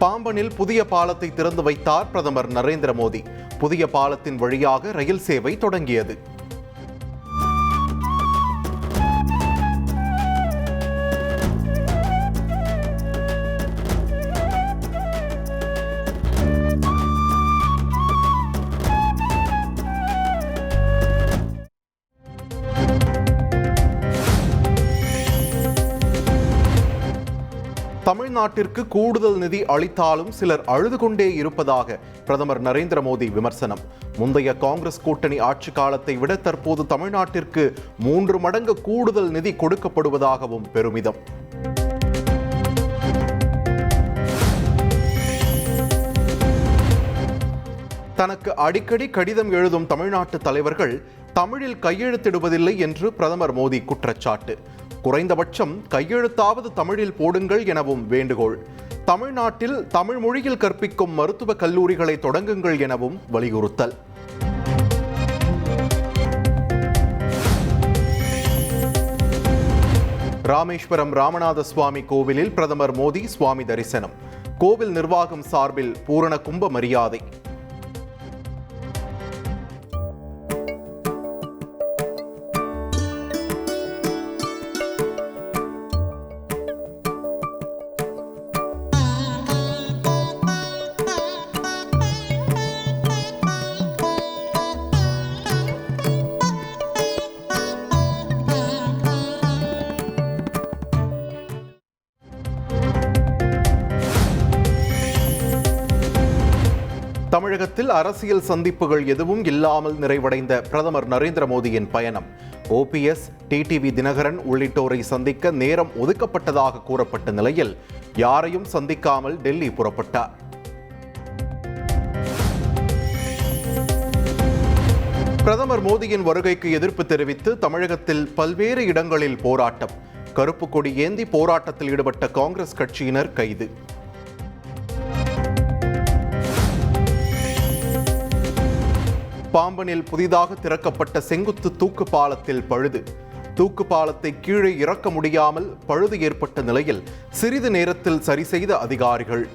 பாம்பனில் புதிய பாலத்தை திறந்து வைத்தார் பிரதமர் நரேந்திர மோடி. புதிய பாலத்தின் வழியாக ரயில் சேவை தொடங்கியது. தமிழ்நாட்டிற்கு கூடுதல் நிதி அளித்தாலும் சிலர் அழுது கொண்டே இருப்பதாக பிரதமர் நரேந்திர மோடி விமர்சனம். முந்தைய காங்கிரஸ் கூட்டணி ஆட்சி காலத்தை விட தற்போது தமிழ்நாட்டிற்கு 3 மடங்கு கூடுதல் நிதி கொடுக்கப்படுவதாகவும் பெருமிதம். தனக்கு அடிக்கடி கடிதம் எழுதும் தமிழ்நாட்டு தலைவர்கள் தமிழில் கையெழுத்திடுவதில்லை என்று பிரதமர் மோடி குற்றச்சாட்டு. குறைந்தபட்சம் கையெழுத்தாவது தமிழில் போடுங்கள் எனவும் வேண்டுகோள். தமிழ்நாட்டில் தமிழ் மொழியில் கற்பிக்கும் மருத்துவக் கல்லூரிகளை தொடங்குங்கள் எனவும் வலியுறுத்தல். ராமேஸ்வரம் ராமநாத சுவாமி கோவிலில் பிரதமர் மோடி சுவாமி தரிசனம். கோவில் நிர்வாகம் சார்பில் பூரண கும்ப மரியாதை. தமிழகத்தில் அரசியல் சந்திப்புகள் எதுவும் இல்லாமல் நிறைவடைந்த பிரதமர் நரேந்திர மோடியின் பயணம். OPS, டிடிவி தினகரன் உள்ளிட்டோரை சந்திக்க நேரம் ஒதுக்கப்பட்டதாக கூறப்பட்ட நிலையில் யாரையும் சந்திக்காமல் டெல்லி புறப்பட்டார். பிரதமர் மோடியின் வருகைக்கு எதிர்ப்பு தெரிவித்து தமிழகத்தில் பல்வேறு இடங்களில் போராட்டம். கருப்பு கொடி ஏந்தி போராட்டத்தில் ஈடுபட்ட காங்கிரஸ் கட்சியினர் கைது. பாம்பனில் புதிதாக திறக்கப்பட்ட செங்குத்து தூக்கு பாலத்தில் பழுது. தூக்கு பாலத்தை கீழே இறக்க முடியாமல் பழுது ஏற்பட்ட நிலையில் சிறிது நேரத்தில் சரி செய்த அதிகாரிகள்.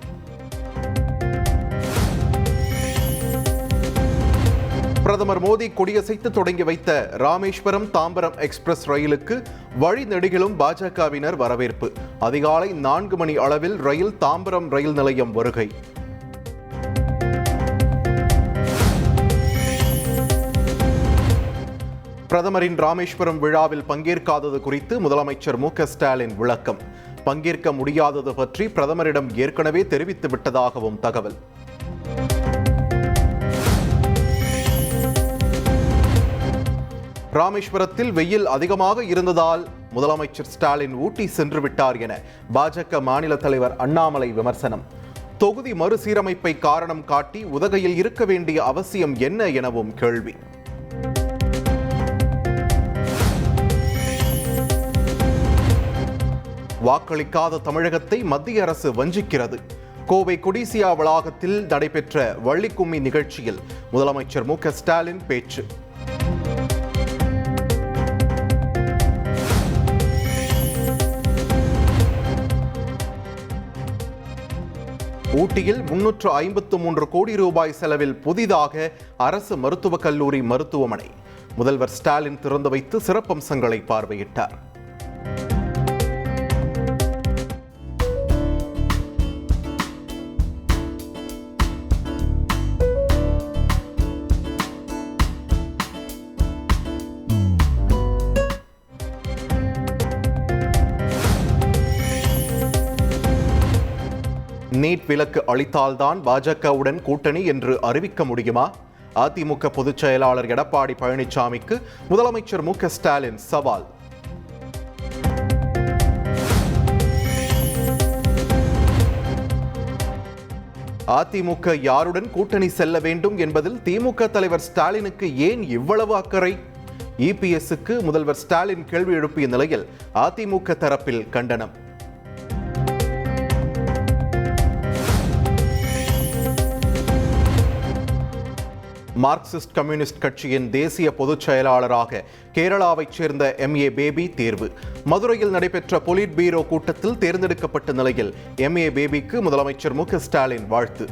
பிரதமர் மோடி கொடியசைத்து தொடங்கி வைத்த ராமேஸ்வரம் தாம்பரம் எக்ஸ்பிரஸ் ரயிலுக்கு வழிநெடுகிலும் பாஜகவினர் வரவேற்பு. அதிகாலை 4 மணி அளவில் ரயில் தாம்பரம் ரயில் நிலையம் வருகை. பிரதமரின் ராமேஸ்வரம் விழாவில் பங்கேற்காதது குறித்து முதலமைச்சர் மு.க. ஸ்டாலின் விளக்கம். பங்கேற்க முடியாதது பற்றி பிரதமரிடம் ஏற்கனவே தெரிவித்து விட்டதாகவும் தகவல். ராமேஸ்வரத்தில் வெயில் அதிகமாக இருந்ததால் முதலமைச்சர் ஸ்டாலின் ஊட்டி சென்று விட்டார் என பாஜக மாநில தலைவர் அண்ணாமலை விமர்சனம். தொகுதி மறுசீரமைப்பை காரணம் காட்டி உதகையில் இருக்க வேண்டிய அவசியம் என்ன எனவும் கேள்வி. வாக்களிக்காத தமிழகத்தை மத்திய அரசு வஞ்சிக்கிறது. கோவை கொடிசியா வளாகத்தில் நடைபெற்ற வள்ளிக்கும்மி நிகழ்ச்சியில் முதலமைச்சர் மு.க. ஸ்டாலின் பேச்சு. ஊட்டியில் 353 கோடி ரூபாய் செலவில் புதிதாக அரசு மருத்துவக் கல்லூரி மருத்துவமனை. முதல்வர் ஸ்டாலின் திறந்து வைத்து சிறப்பம்சங்களை பார்வையிட்டார். நீட் விலக்கு அளித்தால்தான் பாஜகவுடன் கூட்டணி என்று அறிவிக்க முடியுமா? அதிமுக பொதுச் செயலாளர் எடப்பாடி பழனிசாமிக்கு முதலமைச்சர் மு.க. ஸ்டாலின் சவால். அதிமுக யாருடன் கூட்டணி செல்ல வேண்டும் என்பதில் திமுக தலைவர் ஸ்டாலினுக்கு ஏன் இவ்வளவு அக்கறை? இபிஎஸ்க்கு முதல்வர் ஸ்டாலின் கேள்வி எழுப்பிய நிலையில் அதிமுக தரப்பில் கண்டனம். மார்க்சிஸ்ட் கம்யூனிஸ்ட் கட்சியின் தேசிய பொதுச் செயலாளராக கேரளாவைச் சேர்ந்த MA பேபி தேர்வு. மதுரையில் நடைபெற்ற பொலிட் பீரோ கூட்டத்தில் தேர்ந்தெடுக்கப்பட்ட நிலையில் MA பேபிக்கு முதலமைச்சர் மு க ஸ்டாலின் வாழ்த்து.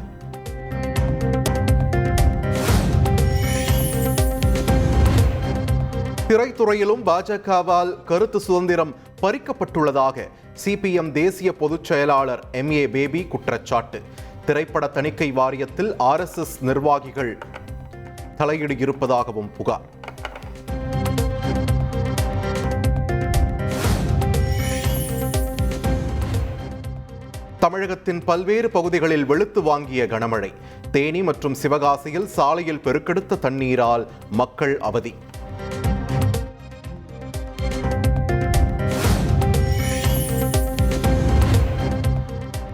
திரைத்துறையிலும் பாஜகவால் கருத்து சுதந்திரம் பறிக்கப்பட்டுள்ளதாக CPM தேசிய பொதுச் செயலாளர் MA பேபி குற்றச்சாட்டு. திரைப்பட தணிக்கை வாரியத்தில் RSS நிர்வாகிகள் தலையீடு இருப்பதாகவும் புகார். தமிழகத்தின் பல்வேறு பகுதிகளில் வெளுத்து வாங்கிய கனமழை. தேனி மற்றும் சிவகாசியில் சாலையில் பெருக்கெடுத்த தண்ணீரால் மக்கள் அவதி.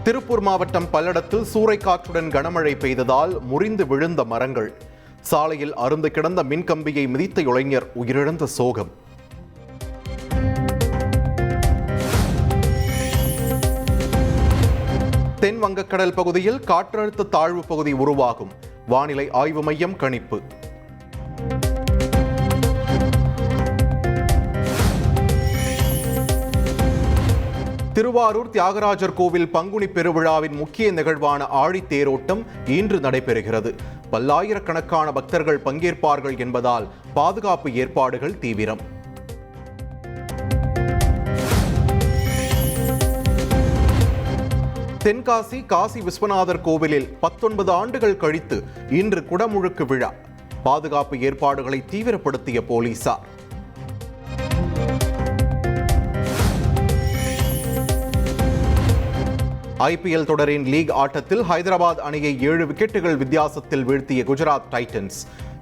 திருப்பூர் மாவட்டம் பல்லடத்தில் சூறைக்காற்றுடன் கனமழை பெய்ததால் முறிந்து விழுந்த மரங்கள். சாலையில் அறுந்து கிடந்த மின்கம்பியை மிதித்த இளைஞர் உயிரிழந்த சோகம். தென் வங்கக்கடல் பகுதியில் காற்றழுத்த தாழ்வு பகுதி உருவாகும். வானிலை ஆய்வு மையம் கணிப்பு. திருவாரூர் தியாகராஜர் கோவில் பங்குனி பெருவிழாவின் முக்கிய நிகழ்வான ஆழித்தேரோட்டம் இன்று நடைபெறுகிறது. பல்லாயிரக்கணக்கான பக்தர்கள் பங்கேற்பார்கள் என்பதால் பாதுகாப்பு ஏற்பாடுகள் தீவிரம். தென்காசி காசி விஸ்வநாதர் கோவிலில் 19 ஆண்டுகள் கழித்து இன்று குடமுழுக்கு விழா. பாதுகாப்பு ஏற்பாடுகளை தீவிரப்படுத்திய போலீசார். IPL தொடரின் லீக் ஆட்டத்தில் ஹைதராபாத் அணியை 7 விக்கெட்டுகள் வித்தியாசத்தில் வீழ்த்திய குஜராத் டைட்டன்ஸ்.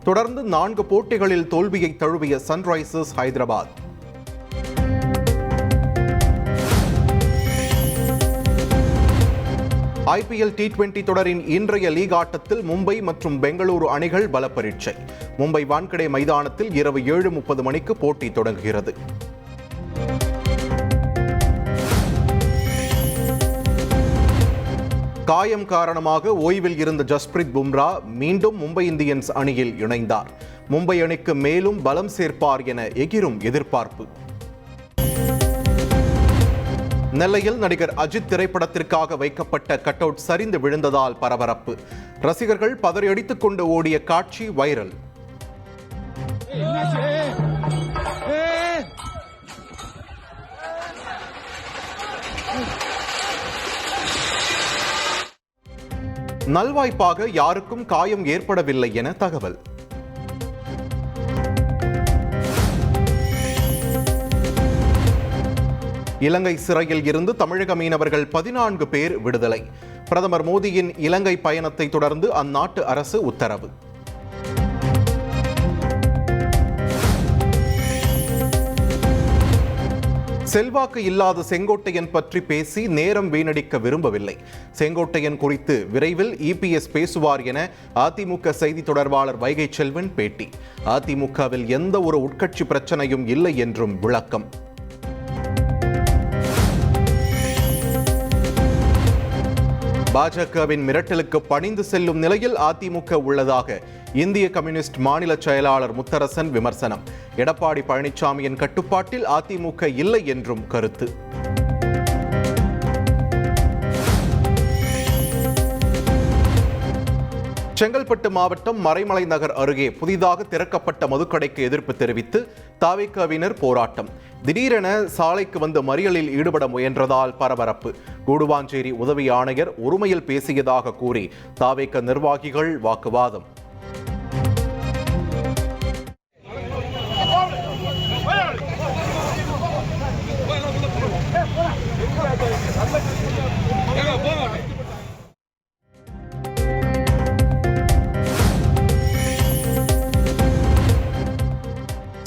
தொடர்ந்து 4 போட்டிகளில் தோல்வியை தழுவிய சன்ரைசர்ஸ் ஹைதராபாத். IPL T20 தொடரின் இன்றைய லீக் ஆட்டத்தில் மும்பை மற்றும் பெங்களூரு அணிகள் பல பரீட்சை. மும்பை வான்கடே மைதானத்தில் இரவு 7:30 மணிக்கு போட்டி தொடங்குகிறது. காயம் காரணமாக ஓய்வில் இருந்த ஜஸ்பிரித் பும்ரா மீண்டும் மும்பை இந்தியன்ஸ் அணியில் இணைந்தார். மும்பை அணிக்கு மேலும் பலம் சேர்ப்பார் என எகிரும் எதிர்பார்ப்பு. நெல்லையில் நடிகர் அஜித் திரைப்படத்திற்காக வைக்கப்பட்ட கட் அவுட் சரிந்து விழுந்ததால் பரபரப்பு. ரசிகர்கள் பதறியடித்துக் கொண்டு ஓடிய காட்சி வைரல். நல்வாய்ப்பாக யாருக்கும் காயம் ஏற்படவில்லை என தகவல். இலங்கை சிறையில் இருந்து தமிழக மீனவர்கள் 14 பேர் விடுதலை. பிரதமர் மோடியின் இலங்கை பயணத்தை தொடர்ந்து அந்நாட்டு அரசு உத்தரவு. செல்வாக்கு இல்லாத செங்கோட்டையன் பற்றி பேசி நேரம் வீணடிக்க விரும்பவில்லை. செங்கோட்டையன் குறித்து விரைவில் EPS பேசுவார் என அதிமுக செய்தி தொடர்பாளர் வைகை செல்வன் பேட்டி. அதிமுகவில் எந்த ஒரு உட்கட்சி பிரச்சனையும் இல்லை என்றும் விளக்கம். பாஜகவின் மிரட்டலுக்கு பணிந்து செல்லும் நிலையில் அதிமுக உள்ளதாக இந்திய கம்யூனிஸ்ட் மாநில செயலாளர் முத்தரசன் விமர்சனம். எடப்பாடி பழனிசாமியின் கட்டுப்பாட்டில் அதிமுக இல்லை என்றும் கருத்து. செங்கல்பட்டு மாவட்டம் மறைமலை நகர் அருகே புதிதாக திறக்கப்பட்ட மதுக்கடைக்கு எதிர்ப்பு தெரிவித்து தவிகவினர் போராட்டம். திடீரென சாலைக்கு வந்து மறியலில் ஈடுபட முயன்றதால் பரபரப்பு. கூடுவாஞ்சேரி உதவி ஆணையர் ஒருமையில் பேசியதாக கூறி தவிக நிர்வாகிகள் வாக்குவாதம்.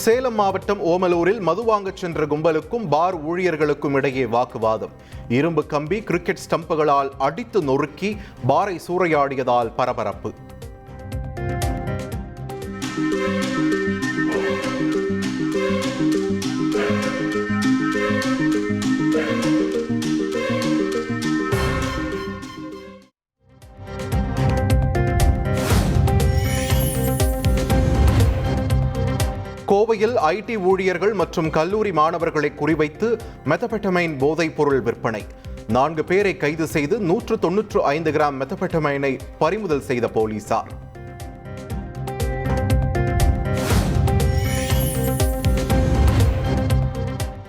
சேலம் மாவட்டம் ஓமலூரில் மது வாங்கச் சென்ற கும்பலுக்கும் பார் ஊழியர்களுக்கும் இடையே வாக்குவாதம். இரும்பு கம்பி, கிரிக்கெட் ஸ்டம்புகளால் அடித்து நொறுக்கி பாரை சூறையாடியதால் பரபரப்பு. கோவையில் ஐடி ஊழியர்கள் மற்றும் கல்லூரி மாணவர்களை குறிவைத்து மெத்தபெட்டமைன் போதைப் பொருள் விற்பனை. 4 பேரை கைது செய்து 195 கிராம் மெத்தபெட்டமைனை பறிமுதல் செய்த போலீசார்.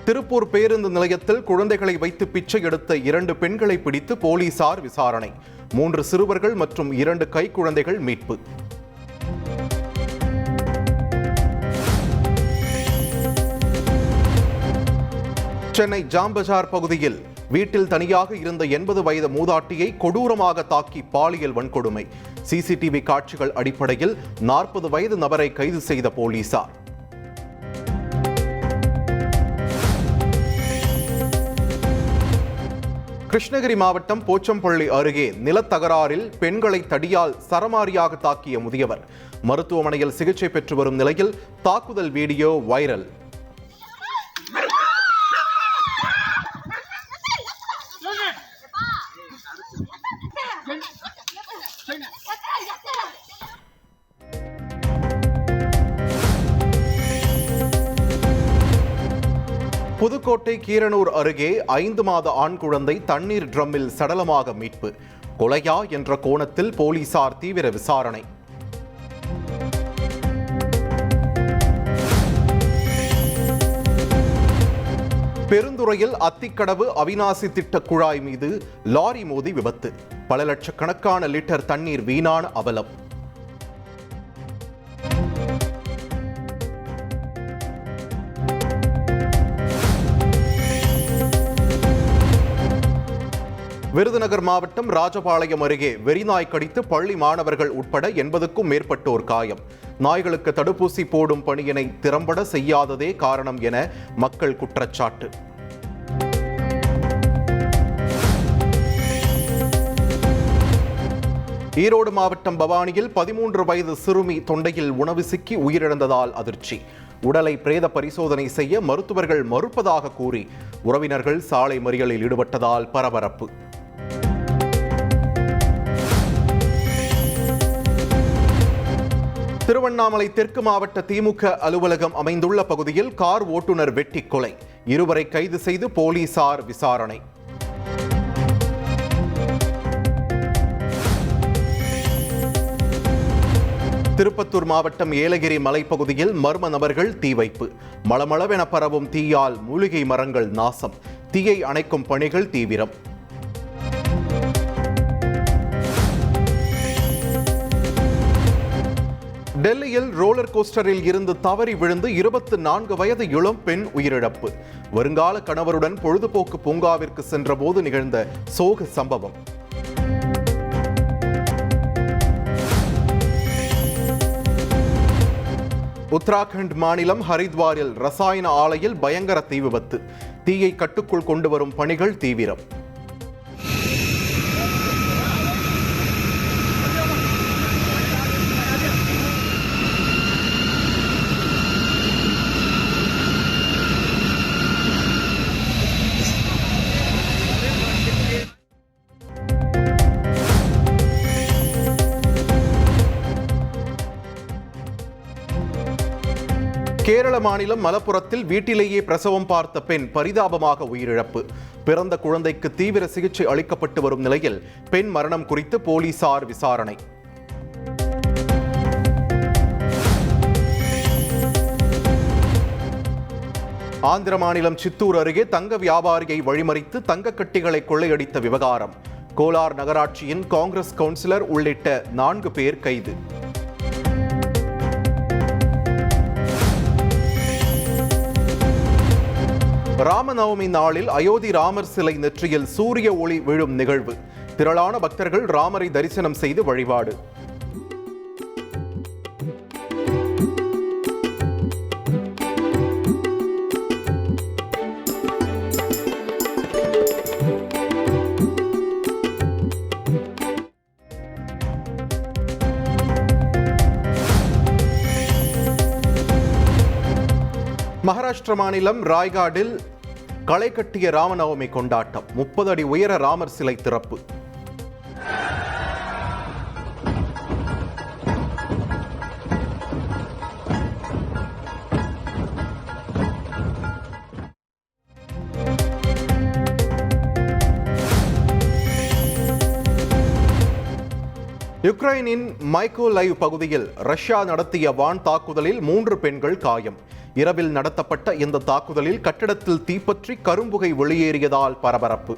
திருப்பூர் பேருந்து நிலையத்தில் குழந்தைகளை வைத்து பிச்சை எடுத்த 2 பெண்களை பிடித்து போலீசார் விசாரணை. 3 சிறுவர்கள் மற்றும் 2 கைக்குழந்தைகள் மீட்பு. சென்னை ஜாம்பஜார் பகுதியில் வீட்டில் தனியாக இருந்த 80 வயது மூதாட்டியை கொடூரமாக தாக்கி பாலியல் வன்கொடுமை. சிசிடிவி காட்சிகள் அடிப்படையில் 40 வயது நபரை கைது செய்த போலீசார். கிருஷ்ணகிரி மாவட்டம் போச்சம்பள்ளி அருகே நிலத்தகராறில் பெண்களை தடியால் சரமாரியாக தாக்கிய முதியவர் மருத்துவமனையில் சிகிச்சை பெற்று வரும் நிலையில் தாக்குதல் வீடியோ வைரல். புதுக்கோட்டை கீரனூர் அருகே 5 மாத ஆண் குழந்தை தண்ணீர் ட்ரம்மில் சடலமாக மீட்பு. கொலையா என்ற கோணத்தில் போலீசார் தீவிர விசாரணை. பெருந்துறையில் அத்திக்கடவு அவிநாசி திட்ட குழாய் மீது லாரி மோதி விபத்து. பல லட்சக்கணக்கான லிட்டர் தண்ணீர் வீணான அவலம். விருதுநகர் மாவட்டம் ராஜபாளையம் அருகே வெறிநாய் கடித்து பள்ளி மாணவர்கள் உட்பட 80க்கும் மேற்பட்டோர் காயம். நாய்களுக்கு தடுப்பூசி போடும் பணியினை திறம்பட செய்யாததே காரணம் என மக்கள் குற்றச்சாட்டு. ஈரோடு மாவட்டம் பவானியில் 13 வயது சிறுமி தொண்டையில் உணவு சிக்கி உயிரிழந்ததால் அதிர்ச்சி. உடலை பிரேத பரிசோதனை செய்ய மருத்துவர்கள் மறுப்பதாக கூறி உறவினர்கள் சாலை மறியலில் ஈடுபட்டதால் பரபரப்பு. திருவண்ணாமலை தெற்கு மாவட்ட திமுக அலுவலகம் அமைந்துள்ள பகுதியில் கார் ஓட்டுநர் வெட்டி கொலை. 2 கைது செய்து போலீசார் விசாரணை. திருப்பத்தூர் மாவட்டம் ஏலகிரி மலைப்பகுதியில் மர்ம நபர்கள் தீ வைப்பு. மளமளவென பரவும் தீயால் மூலிகை மரங்கள் நாசம். தீயை அணைக்கும் பணிகள் தீவிரம். டெல்லியில் ரோலர் கோஸ்டரில் இருந்து தவறி விழுந்து 24 வயது இளம் பெண் உயிரிழப்பு. வருங்கால கணவருடன் பொழுதுபோக்கு பூங்காவிற்கு சென்றபோது நிகழ்ந்த சோக சம்பவம். உத்தராகண்ட் மாநிலம் ஹரித்வாரில் ரசாயன ஆலையில் பயங்கர தீ விபத்து. தீயை கட்டுக்குள் கொண்டு வரும் பணிகள் தீவிரம். கேரள மாநிலம் மலப்புரத்தில் வீட்டிலேயே பிரசவம் பார்த்த பெண் பரிதாபமாக உயிரிழப்பு. பிறந்த குழந்தைக்கு தீவிர சிகிச்சை அளிக்கப்பட்டு வரும் நிலையில் பெண் மரணம் குறித்து போலீசார் விசாரணை. ஆந்திர மாநிலம் சித்தூர் அருகே தங்க வியாபாரியை வழிமறித்து தங்க கட்டிகளை கொள்ளையடித்த விவகாரம். கோலார் நகராட்சியின் காங்கிரஸ் கவுன்சிலர் உள்ளிட்ட 4 பேர் கைது. ராமநவமி நாளில் அயோத்தி ராமர் சிலை நெற்றியில் சூரிய ஒளி விழும் நிகழ்வு. திரளான பக்தர்கள் ராமரை தரிசனம் செய்து வழிபாடு. மகாராஷ்டிர மாநிலம் ராய்காடில் களை கட்டிய ராமநவமி கொண்டாட்டம். 30 அடி உயர ராமர் சிலை திறப்பு. யுக்ரைனின் மைக்கோலைவ் பகுதியில் ரஷ்யா நடத்திய வான் தாக்குதலில் 3 பெண்கள் காயம். இரவில் நடத்தப்பட்ட இந்த தாக்குதலில் கட்டடத்தில் தீப்பற்றி கரும்புகை வெளியேறியதால் பரபரப்பு.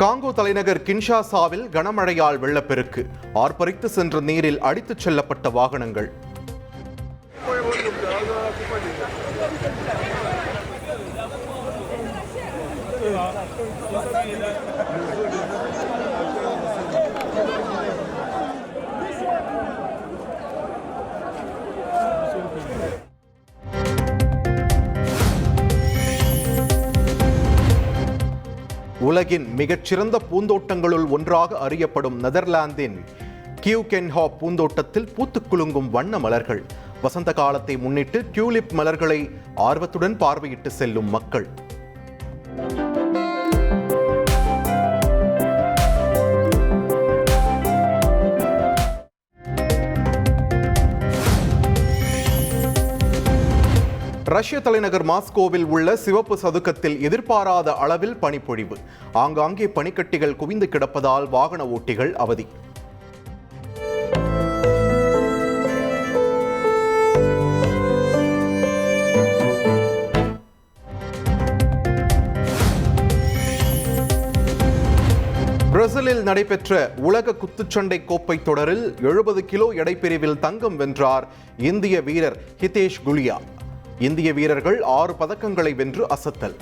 காங்கோ தலைநகர் கின்ஷாசாவில் கனமழையால் வெள்ளப்பெருக்கு. ஆர்ப்பரித்து சென்ற நீரில் அடித்துச் செல்லப்பட்ட வாகனங்கள். உலகின் மிகச்சிறந்த பூந்தோட்டங்களுள் ஒன்றாக அறியப்படும் நெதர்லாந்தின் கியூகென்ஹாப் பூந்தோட்டத்தில் பூத்துக் குலுங்கும் வண்ண மலர்கள். வசந்த காலத்தை முன்னிட்டு டியூலிப் மலர்களை ஆர்வத்துடன் பார்வையிட்டு செல்லும் மக்கள். ரஷ்ய தலைநகர் மாஸ்கோவில் உள்ள சிவப்பு சதுக்கத்தில் எதிர்பாராத அளவில் பனிப்பொழிவு. ஆங்காங்கே பனிக்கட்டிகள் குவிந்து கிடப்பதால் வாகன ஓட்டிகள் அவதி. பிரேசிலில் நடைபெற்ற உலக குத்துச்சண்டை கோப்பை தொடரில் 70 கிலோ எடைப்பிரிவில் தங்கம் வென்றார் இந்திய வீரர் ஹிதேஷ் குலியா. இந்திய வீரர்கள் 6 பதக்கங்களை வென்று அசத்தல்.